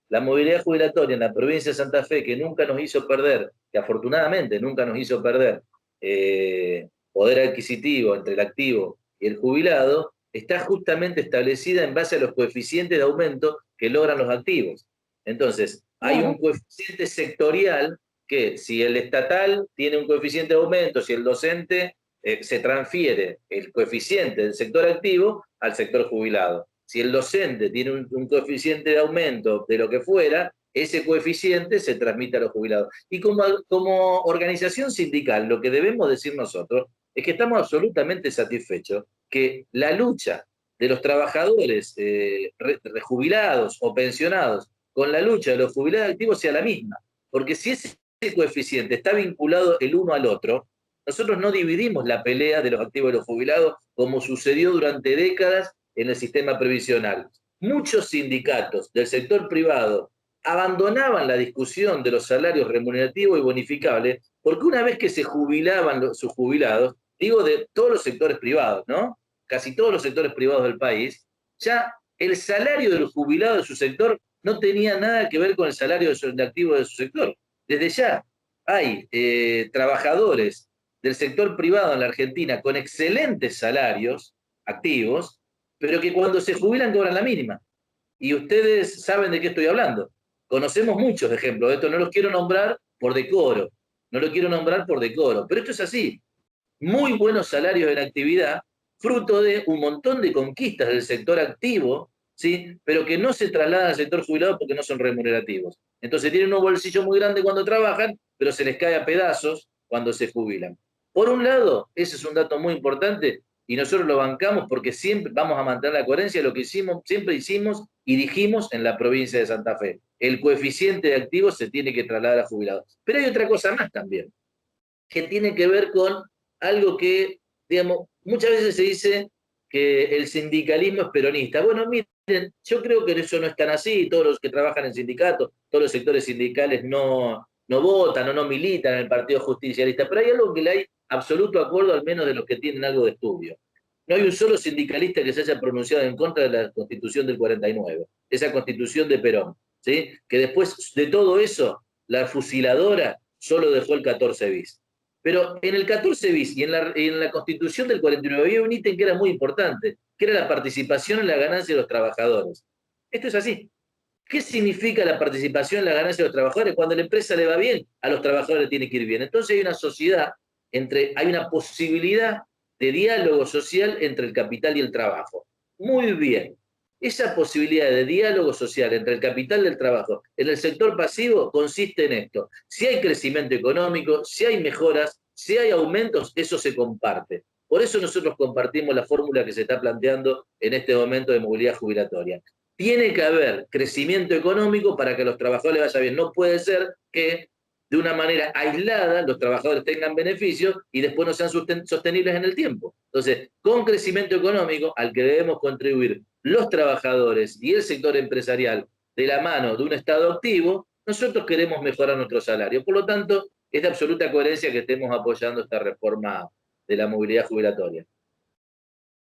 La movilidad jubilatoria en la provincia de Santa Fe, que nunca nos hizo perder, que afortunadamente nunca nos hizo perder poder adquisitivo entre el activo y el jubilado, está justamente establecida en base a los coeficientes de aumento que logran los activos. Entonces, hay un coeficiente sectorial que si el estatal tiene un coeficiente de aumento, si el docente se transfiere el coeficiente del sector activo al sector jubilado. Si el docente tiene un coeficiente de aumento de lo que fuera, ese coeficiente se transmite a los jubilados. Y como organización sindical, lo que debemos decir nosotros es que estamos absolutamente satisfechos que la lucha de los trabajadores rejubilados o pensionados con la lucha de los jubilados activos sea la misma. Porque si ese coeficiente está vinculado el uno al otro, nosotros no dividimos la pelea de los activos de los jubilados como sucedió durante décadas en el sistema previsional. Muchos sindicatos del sector privado abandonaban la discusión de los salarios remunerativos y bonificables, porque una vez que se jubilaban sus jubilados, digo de todos los sectores privados, ¿no? Casi todos los sectores privados del país, ya el salario del jubilado de su sector no tenía nada que ver con el salario de activo de su sector. Desde ya hay trabajadores del sector privado en la Argentina con excelentes salarios activos, pero que cuando se jubilan cobran la mínima. Y ustedes saben de qué estoy hablando. Conocemos muchos ejemplos de esto, no los quiero nombrar por decoro, pero esto es así. Muy buenos salarios en actividad, fruto de un montón de conquistas del sector activo, ¿sí? Pero que no se trasladan al sector jubilado porque no son remunerativos. Entonces tienen un bolsillo muy grande cuando trabajan, pero se les cae a pedazos cuando se jubilan. Por un lado, ese es un dato muy importante, y nosotros lo bancamos porque siempre vamos a mantener la coherencia de lo que siempre hicimos y dijimos en la provincia de Santa Fe. El coeficiente de activos se tiene que trasladar a jubilados. Pero hay otra cosa más también, que tiene que ver con algo que, digamos, muchas veces se dice que el sindicalismo es peronista. Bueno, miren, yo creo que eso no es tan así. Todos los que trabajan en sindicatos, todos los sectores sindicales no votan o no militan en el Partido Justicialista, pero hay algo que le hay absoluto acuerdo, al menos de los que tienen algo de estudio. No hay un solo sindicalista que se haya pronunciado en contra de la Constitución del 49, esa Constitución de Perón, ¿sí? Que después de todo eso, la fusiladora solo dejó el 14 bis. Pero en el 14 bis y en la Constitución del 49 había un ítem que era muy importante, que era la participación en la ganancia de los trabajadores. Esto es así. ¿Qué significa la participación en la ganancia de los trabajadores? Cuando a la empresa le va bien, a los trabajadores le tiene que ir bien. Entonces hay una sociedad, hay una posibilidad de diálogo social entre el capital y el trabajo. Muy bien. Esa posibilidad de diálogo social entre el capital y el trabajo en el sector pasivo consiste en esto. Si hay crecimiento económico, si hay mejoras, si hay aumentos, eso se comparte. Por eso nosotros compartimos la fórmula que se está planteando en este momento de movilidad jubilatoria. Tiene que haber crecimiento económico para que a los trabajadores les vaya bien. No puede ser que de una manera aislada los trabajadores tengan beneficios y después no sean sostenibles en el tiempo. Entonces, con crecimiento económico al que debemos contribuir los trabajadores y el sector empresarial de la mano de un Estado activo, nosotros queremos mejorar nuestro salario. Por lo tanto, es de absoluta coherencia que estemos apoyando esta reforma de la movilidad jubilatoria.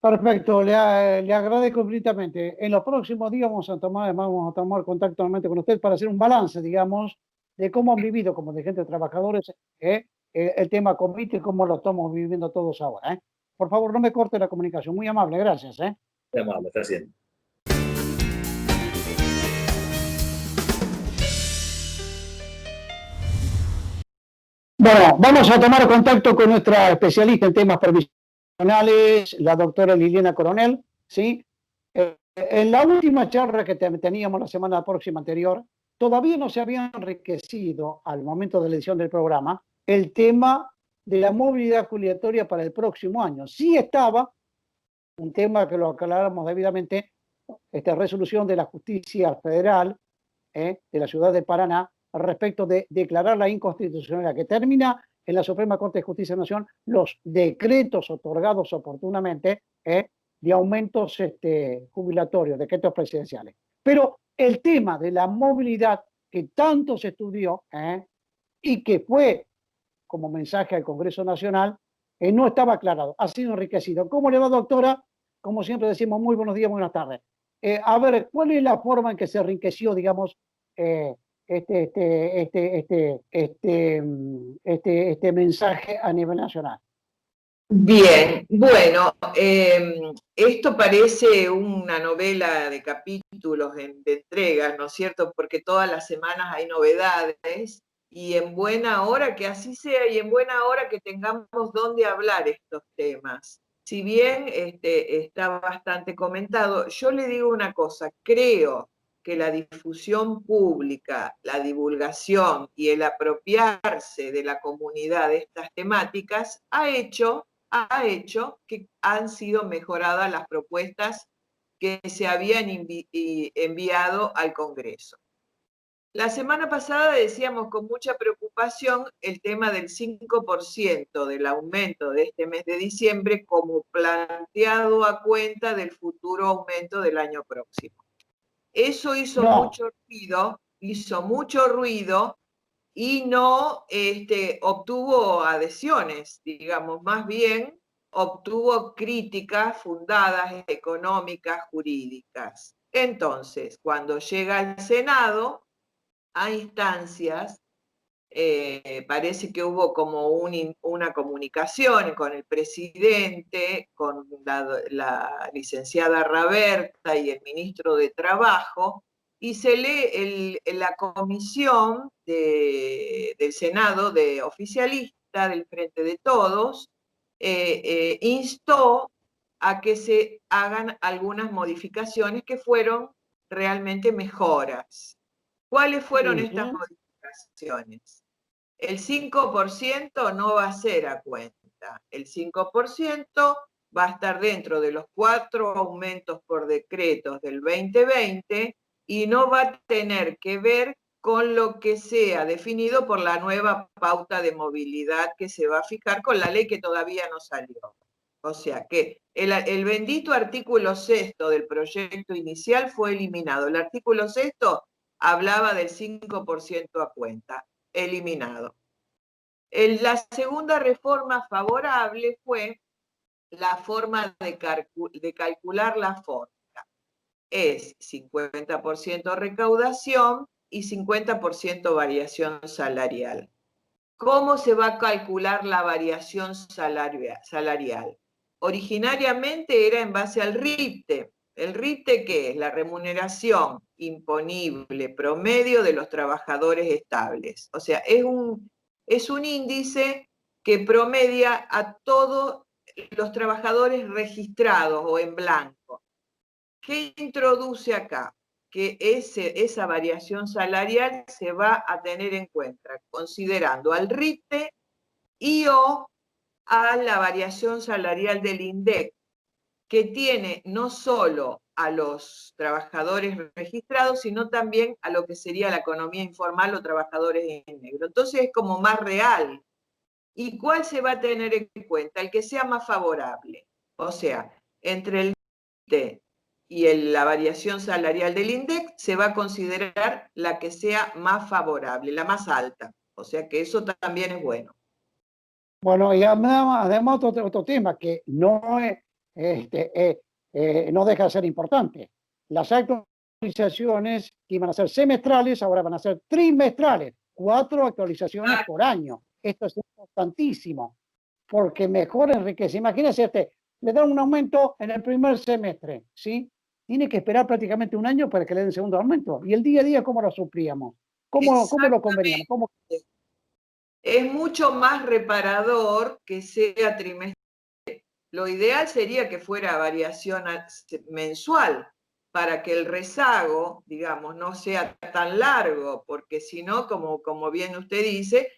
Perfecto, le agradezco infinitamente. En los próximos días vamos a tomar contacto nuevamente con usted para hacer un balance, digamos, de cómo han vivido como dirigentes trabajadores el tema COVID y cómo lo estamos viviendo todos ahora. Por favor, no me corte la comunicación. Muy amable, gracias. Muy amable, está haciendo. Bueno, vamos a tomar contacto con nuestra especialista en temas previsionales, la doctora Liliana Coronel, ¿sí? En la última charla que teníamos la semana próxima anterior, todavía no se había enriquecido al momento de la edición del programa el tema de la movilidad jubilatoria para el próximo año. Sí estaba un tema que lo aclaramos debidamente, esta resolución de la Justicia Federal de la ciudad de Paraná respecto de declarar la inconstitucionalidad, que termina en la Suprema Corte de Justicia de la Nación los decretos otorgados oportunamente de aumentos jubilatorios, decretos presidenciales. Pero el tema de la movilidad que tanto se estudió y que fue como mensaje al Congreso Nacional, no estaba aclarado, ha sido enriquecido. ¿Cómo le va, doctora? Como siempre decimos, muy buenos días, buenas tardes. A ver, ¿cuál es la forma en que se enriqueció, digamos, este mensaje a nivel nacional? Bien, bueno, esto parece una novela de capítulos, de entregas, ¿no es cierto? Porque todas las semanas hay novedades y en buena hora que así sea y en buena hora que tengamos dónde hablar estos temas. Si bien está bastante comentado, yo le digo una cosa, creo que la difusión pública, la divulgación y el apropiarse de la comunidad de estas temáticas ha hecho ha hecho que han sido mejoradas las propuestas que se habían enviado al Congreso. La semana pasada decíamos con mucha preocupación el tema del 5% del aumento de este mes de diciembre como planteado a cuenta del futuro aumento del año próximo. Eso hizo mucho ruido y no obtuvo adhesiones, digamos, más bien obtuvo críticas fundadas, económicas, jurídicas. Entonces, cuando llega al Senado, a instancias, parece que hubo como una comunicación con el presidente, con la licenciada Raberta y el ministro de Trabajo, y se lee la comisión del Senado de oficialista del Frente de Todos, instó a que se hagan algunas modificaciones que fueron realmente mejoras. ¿Cuáles fueron estas modificaciones? El 5% no va a ser a cuenta. El 5% va a estar dentro de los 4 aumentos por decretos del 2020 y no va a tener que ver con lo que sea definido por la nueva pauta de movilidad que se va a fijar con la ley que todavía no salió. O sea que el bendito artículo 6 del proyecto inicial fue eliminado. El artículo 6 hablaba del 5% a cuenta, eliminado. La segunda reforma favorable fue la forma de calcular la fórmula. Es 50% recaudación y 50% variación salarial. ¿Cómo se va a calcular la variación salarial? Originariamente era en base al RIPTE. ¿El RIPTE qué es? La remuneración imponible promedio de los trabajadores estables. O sea, es un índice que promedia a todos los trabajadores registrados o en blanco. ¿Qué introduce acá? Que esa variación salarial se va a tener en cuenta considerando al RIPTE y o a la variación salarial del INDEC, que tiene no solo a los trabajadores registrados, sino también a lo que sería la economía informal o trabajadores en negro. Entonces es como más real. ¿Y cuál se va a tener en cuenta? El que sea más favorable. O sea, entre el INDEC y la variación salarial del INDEC se va a considerar la que sea más favorable, la más alta. O sea que eso también es bueno. Bueno, y además otro tema que no, no deja de ser importante. Las actualizaciones que iban a ser semestrales ahora van a ser trimestrales, 4 actualizaciones por año. Esto es importantísimo, porque mejor enriquece. Imagínense, le dan un aumento en el primer semestre, ¿sí? Tiene que esperar prácticamente un año para que le den segundo aumento. ¿Y el día a día cómo lo suplíamos? ¿Cómo lo conveníamos? Es mucho más reparador que sea trimestral. Lo ideal sería que fuera variación mensual, para que el rezago, digamos, no sea tan largo, porque si no, como bien usted dice,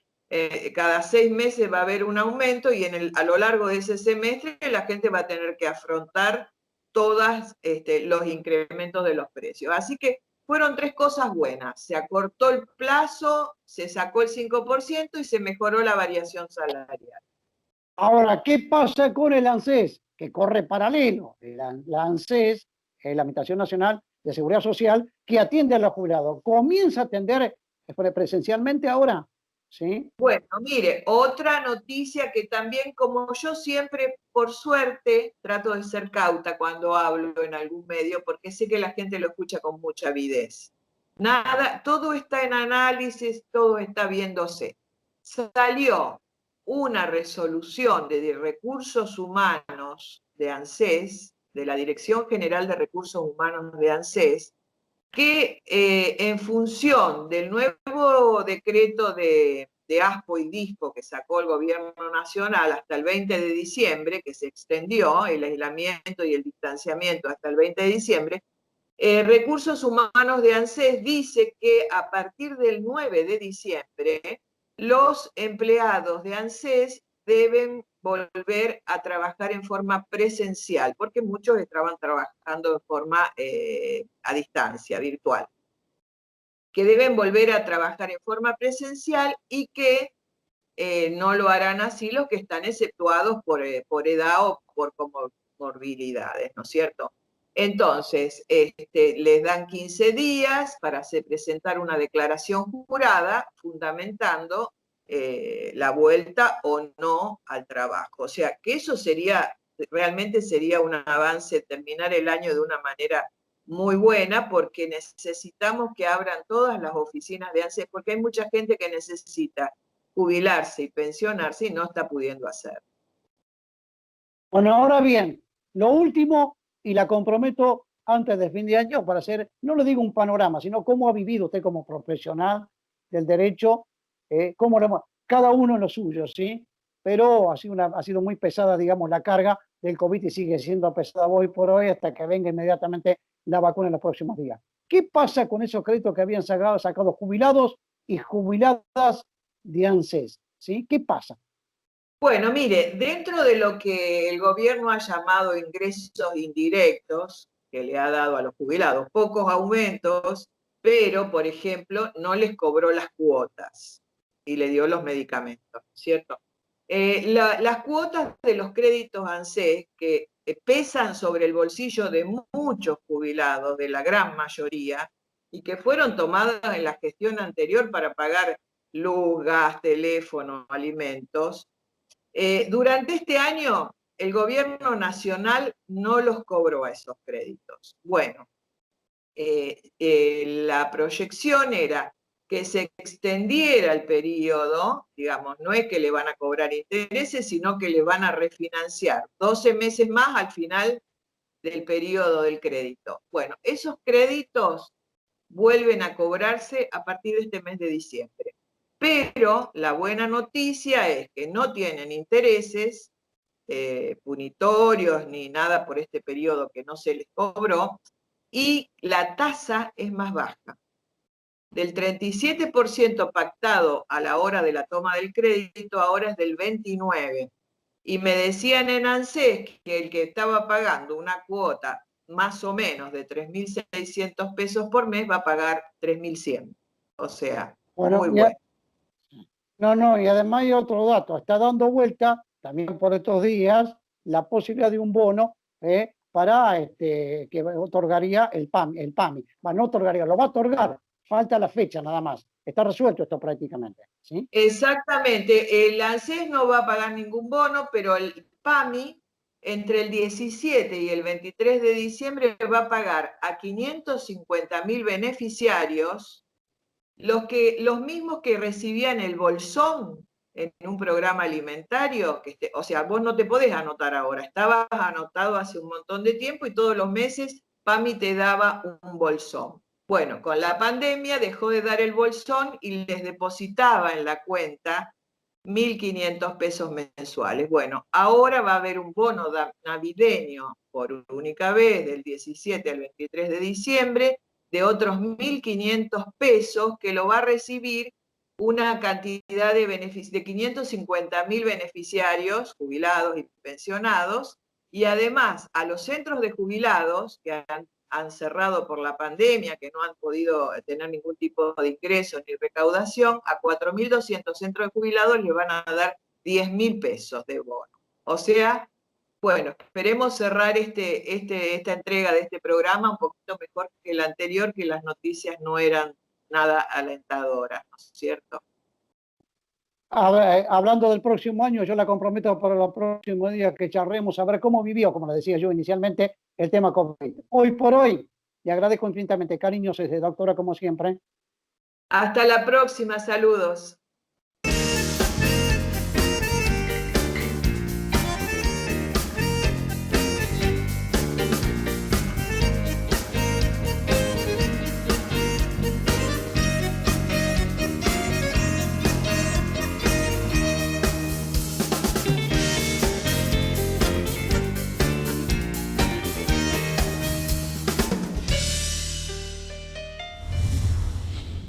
cada 6 meses va a haber un aumento y a lo largo de ese semestre la gente va a tener que afrontar todos los incrementos de los precios. Así que fueron 3 cosas buenas. Se acortó el plazo, se sacó el 5% y se mejoró la variación salarial. Ahora, ¿qué pasa con el ANSES? Que corre paralelo. La ANSES, la Administración Nacional de Seguridad Social, que atiende a los jubilados. ¿Comienza a atender presencialmente ahora? ¿Sí? Bueno, mire, otra noticia que también, como yo siempre, por suerte, trato de ser cauta cuando hablo en algún medio, porque sé que la gente lo escucha con mucha avidez. Nada, todo está en análisis, todo está viéndose. Salió una resolución de recursos humanos de ANSES, de la Dirección General de Recursos Humanos de ANSES, que en función del nuevo decreto de ASPO y DISPO que sacó el gobierno nacional hasta el 20 de diciembre, que se extendió el aislamiento y el distanciamiento hasta el 20 de diciembre, Recursos Humanos de ANSES dice que a partir del 9 de diciembre los empleados de ANSES deben volver a trabajar en forma presencial, porque muchos estaban trabajando en forma a distancia, virtual. Que deben volver a trabajar en forma presencial y que no lo harán así los que están exceptuados por edad o por comorbilidades, ¿no es cierto? Entonces, les dan 15 días para presentar una declaración jurada fundamentando la vuelta o no al trabajo. O sea, que eso realmente sería un avance, terminar el año de una manera muy buena, porque necesitamos que abran todas las oficinas de ANSES, porque hay mucha gente que necesita jubilarse y pensionarse y no está pudiendo hacer. Bueno, ahora bien, lo último, y la comprometo antes del fin de año para hacer, no le digo un panorama, sino cómo ha vivido usted como profesional del derecho, cada uno en lo suyo, ¿sí? Pero ha sido muy pesada, digamos, la carga del COVID y sigue siendo pesada hoy por hoy hasta que venga inmediatamente la vacuna en los próximos días. ¿Qué pasa con esos créditos que habían sacado jubilados y jubiladas de ANSES? ¿Sí? ¿Qué pasa? Bueno, mire, dentro de lo que el gobierno ha llamado ingresos indirectos, que le ha dado a los jubilados pocos aumentos, pero, por ejemplo, no les cobró las cuotas y le dio los medicamentos, ¿cierto? Las cuotas de los créditos ANSES, que pesan sobre el bolsillo de muchos jubilados, de la gran mayoría, y que fueron tomadas en la gestión anterior para pagar luz, gas, teléfono, alimentos, durante este año el gobierno nacional no los cobró a esos créditos. Bueno, la proyección era que se extendiera el periodo, digamos, no es que le van a cobrar intereses, sino que le van a refinanciar 12 meses más al final del periodo del crédito. Bueno, esos créditos vuelven a cobrarse a partir de este mes de diciembre. Pero la buena noticia es que no tienen intereses punitorios ni nada por este periodo que no se les cobró, y la tasa es más baja. Del 37% pactado a la hora de la toma del crédito, ahora es del 29%. Y me decían en ANSES que el que estaba pagando una cuota más o menos de 3.600 pesos por mes va a pagar 3.100. O sea, bueno, muy bueno. No, y además hay otro dato, está dando vuelta también por estos días la posibilidad de un bono para que otorgaría el PAMI. No otorgaría, lo va a otorgar, falta la fecha nada más. Está resuelto esto prácticamente, ¿sí? Exactamente, el ANSES no va a pagar ningún bono, pero el PAMI entre el 17 y el 23 de diciembre va a pagar a 550.000 beneficiarios, los mismos que recibían el bolsón en un programa alimentario, o sea, vos no te podés anotar ahora, estabas anotado hace un montón de tiempo y todos los meses PAMI te daba un bolsón. Bueno, con la pandemia dejó de dar el bolsón y les depositaba en la cuenta 1.500 pesos mensuales. Bueno, ahora va a haber un bono navideño por única vez del 17 al 23 de diciembre de otros 1.500 pesos que lo va a recibir una cantidad de 550.000 beneficiarios, jubilados y pensionados, y además a los centros de jubilados que han cerrado por la pandemia, que no han podido tener ningún tipo de ingreso ni recaudación, a 4.200 centros de jubilados les van a dar 10.000 pesos de bono. O sea, bueno, esperemos cerrar esta entrega de este programa un poquito mejor que el anterior, que las noticias no eran nada alentadoras, ¿no es cierto? Hablando del próximo año, yo la comprometo para los próximos días que charremos a ver cómo vivió, como le decía yo inicialmente, el tema COVID. Hoy por hoy, le agradezco infinitamente. Cariños, doctora, como siempre. Hasta la próxima, saludos.